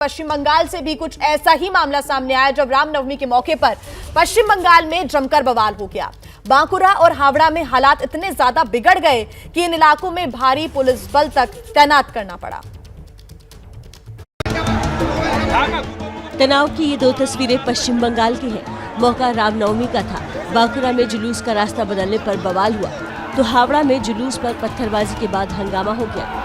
पश्चिम बंगाल से भी कुछ ऐसा ही मामला सामने आया जब रामनवमी के मौके पर पश्चिम बंगाल में जमकर बवाल हो गया। बांकुरा और हावड़ा में हालात इतने ज्यादा बिगड़ गए कि इन इलाकों में भारी पुलिस बल तक तैनात करना पड़ा। तनाव की ये दो तस्वीरें पश्चिम बंगाल की हैं। मौका रामनवमी का था। बांकुरा में जुलूस का रास्ता बदलने पर बवाल हुआ तो हावड़ा में जुलूस पर पत्थरबाजी के बाद हंगामा हो गया।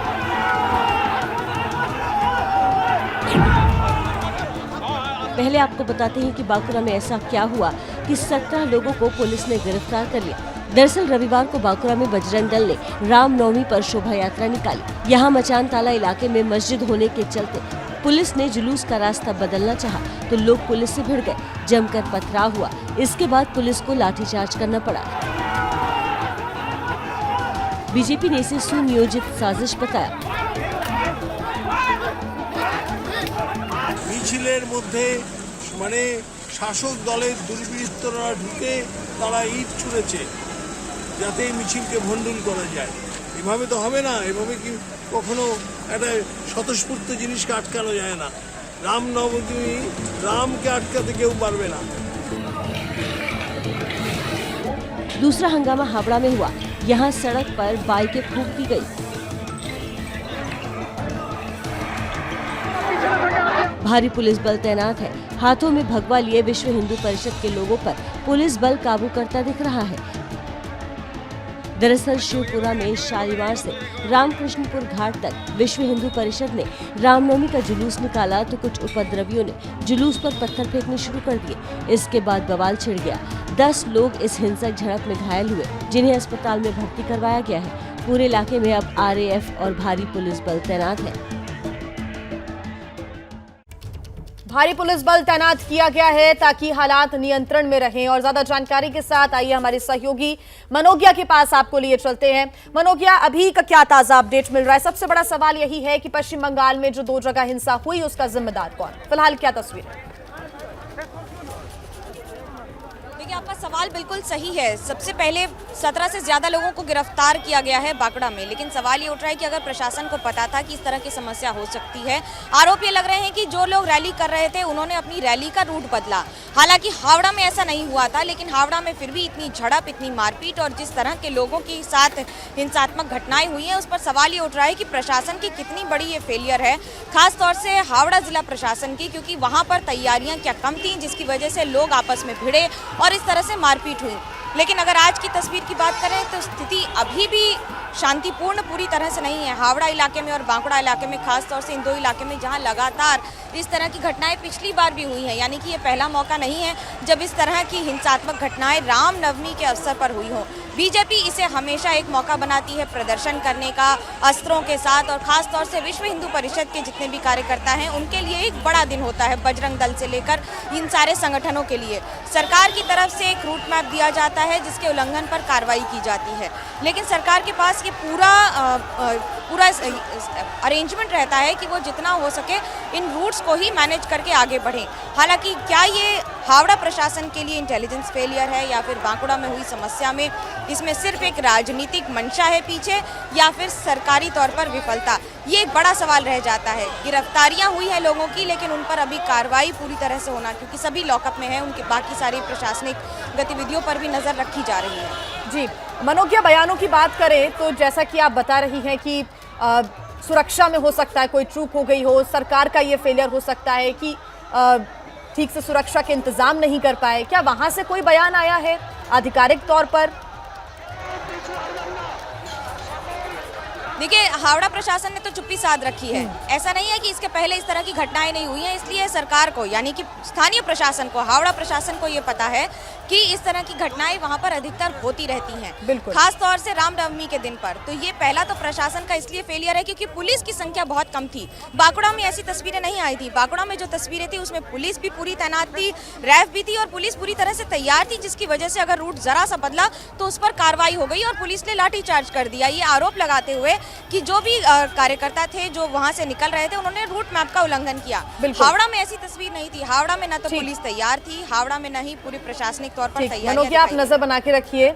पहले आपको बताते हैं कि बांकुरा में ऐसा क्या हुआ कि 17 लोगों को पुलिस ने गिरफ्तार कर लिया। दरअसल रविवार को बांकुरा में बजरंग दल ने रामनवमी पर शोभा यात्रा निकाली। यहाँ मचान ताला इलाके में मस्जिद होने के चलते पुलिस ने जुलूस का रास्ता बदलना चाहा तो लोग पुलिस से भिड़ गए। जमकर पथराव हुआ। इसके बाद पुलिस को लाठीचार्ज करना पड़ा। बीजेपी ने इसे सुनियोजित साजिश बताया। মিছিলের মধ্যে মানে শাসক দলের দুর্বৃত্তরা ঢুকে তারা ইট ছুঁড়েছে যাতে এই মিছিলকে ভণ্ডুল করা যায়। এভাবে তো হবে না, এভাবে কি কখনো একটা স্বতঃস্ফূর্ত জিনিসকে আটকানো যায় না। রামনবমী রামকে আটকাতে কেউ পারবে না। दूसरा हंगामा हावड़ा में हुआ। यहाँ सड़क पर बाइकें फूंक दी गई। भारी पुलिस बल तैनात है। हाथों में भगवा लिए विश्व हिंदू परिषद के लोगों पर पुलिस बल काबू करता दिख रहा है। दरअसल शिवपुरा में शालीमार से रामकृष्णपुर घाट तक विश्व हिंदू परिषद ने रामनवमी का जुलूस निकाला तो कुछ उपद्रवियों ने जुलूस पर पत्थर फेंकने शुरू कर दिए। इसके बाद बवाल छिड़ गया। 10 लोग इस हिंसक झड़प में घायल हुए जिन्हें अस्पताल में भर्ती करवाया गया है। पूरे इलाके में अब RAF और भारी पुलिस बल तैनात है। भारी पुलिस बल तैनात किया गया है ताकि हालात नियंत्रण में रहें। और ज्यादा जानकारी के साथ आइए हमारे सहयोगी मनोज्ञा के पास आपको लिए चलते हैं। मनोज्ञा, अभी का क्या ताजा अपडेट मिल रहा है? सबसे बड़ा सवाल यही है कि पश्चिम बंगाल में जो 2 जगह हिंसा हुई उसका जिम्मेदार कौन? फिलहाल क्या तस्वीर है? देखिए, आपका सवाल बिल्कुल सही है। सबसे पहले 17 से ज्यादा लोगों को गिरफ्तार किया गया है बांकुरा में, लेकिन सवाल ये उठ रहा है कि अगर प्रशासन को पता था कि इस तरह की समस्या हो सकती है। आरोप ये लग रहे हैं कि जो लोग रैली कर रहे थे उन्होंने अपनी रैली का रूट बदला। हालांकि हावड़ा में ऐसा नहीं हुआ था, लेकिन हावड़ा में फिर भी इतनी झड़प, इतनी मारपीट और जिस तरह के लोगों के साथ हिंसात्मक घटनाएं हुई हैं उस पर सवाल ये उठ रहा है कि प्रशासन की कितनी बड़ी ये फेलियर है, खासतौर से हावड़ा जिला प्रशासन की, क्योंकि वहाँ पर तैयारियाँ क्या कम थी जिसकी वजह से लोग आपस में भिड़े और इस तरह से मारपीट हुई। लेकिन अगर आज की तस्वीर की बात करें तो स्थिति अभी भी शांतिपूर्ण पूरी तरह से नहीं है। हावड़ा इलाके में और बांकुरा इलाके में, खास तौर से इन 2 इलाके में जहां लगातार इस तरह की घटनाएं पिछली बार भी हुई हैं, यानी कि ये पहला मौका नहीं है जब इस तरह की हिंसात्मक घटनाएं रामनवमी के अवसर पर हुई हों। बीजेपी इसे हमेशा एक मौका बनाती है प्रदर्शन करने का अस्त्रों के साथ, और खास तौर से विश्व हिंदू परिषद के जितने भी कार्यकर्ता हैं उनके लिए एक बड़ा दिन होता है। बजरंग दल से लेकर इन सारे संगठनों के लिए सरकार की तरफ से एक रूट मैप दिया जाता है जिसके उल्लंघन पर कार्रवाई की जाती है, लेकिन सरकार के पास ये पूरा अरेंजमेंट रहता है कि वो जितना हो सके इन रूट्स को ही मैनेज करके आगे बढ़ें। हालांकि क्या ये हावड़ा प्रशासन के लिए इंटेलिजेंस फेलियर है या फिर बांकुरा में हुई समस्या में इसमें सिर्फ एक राजनीतिक मंशा है पीछे, या फिर सरकारी तौर पर विफलता, ये एक बड़ा सवाल रह जाता है। गिरफ्तारियां हुई है लोगों की, लेकिन उन पर अभी कार्रवाई पूरी तरह से होना, क्योंकि सभी लॉकअप में है, उनके बाकी सारी प्रशासनिक गतिविधियों पर भी नजर रखी जा रही है। जी मनोज्ञा, बयानों की बात करें तो जैसा कि आप बता रही हैं कि सुरक्षा में हो सकता है कोई चूक हो गई हो, सरकार का ये फेलियर हो सकता है कि ठीक से सुरक्षा के इंतजाम नहीं कर पाए। क्या वहां से कोई बयान आया है आधिकारिक तौर पर? देखिए, हावड़ा प्रशासन ने तो चुप्पी साध रखी है। ऐसा नहीं है कि इसके पहले इस तरह की घटनाएं नहीं हुई हैं, इसलिए सरकार को, यानी कि स्थानीय प्रशासन को, हावड़ा प्रशासन को ये पता है कि इस तरह की घटनाएं वहां पर अधिकतर होती रहती हैं, खास तौर से रामनवमी के दिन पर। तो ये पहला तो प्रशासन का इसलिए फेलियर है क्योंकि पुलिस की संख्या बहुत कम थी। बांकुरा में ऐसी तस्वीरें नहीं आई थी। बांकुरा में जो तस्वीरें थी उसमें पुलिस भी पूरी तैनात थी, रैफ भी थी और पुलिस पूरी तरह से तैयार थी, जिसकी वजह से अगर रूट जरा सा बदला तो उस पर कार्रवाई हो गई और पुलिस ने लाठीचार्ज कर दिया, ये आरोप लगाते हुए कि जो भी कार्यकर्ता थे जो वहां से निकल रहे थे उन्होंने रूट मैप का उल्लंघन किया। हावड़ा में ऐसी तस्वीर नहीं थी। हावड़ा में न तो पुलिस तैयार थी, हावड़ा में न ही पूरी प्रशासनिक तौर पर तैयार। मनोज्ञा, आप नजर बना के रखिए।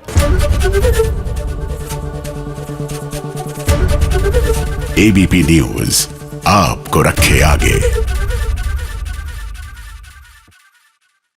ABP न्यूज आपको रखे आगे।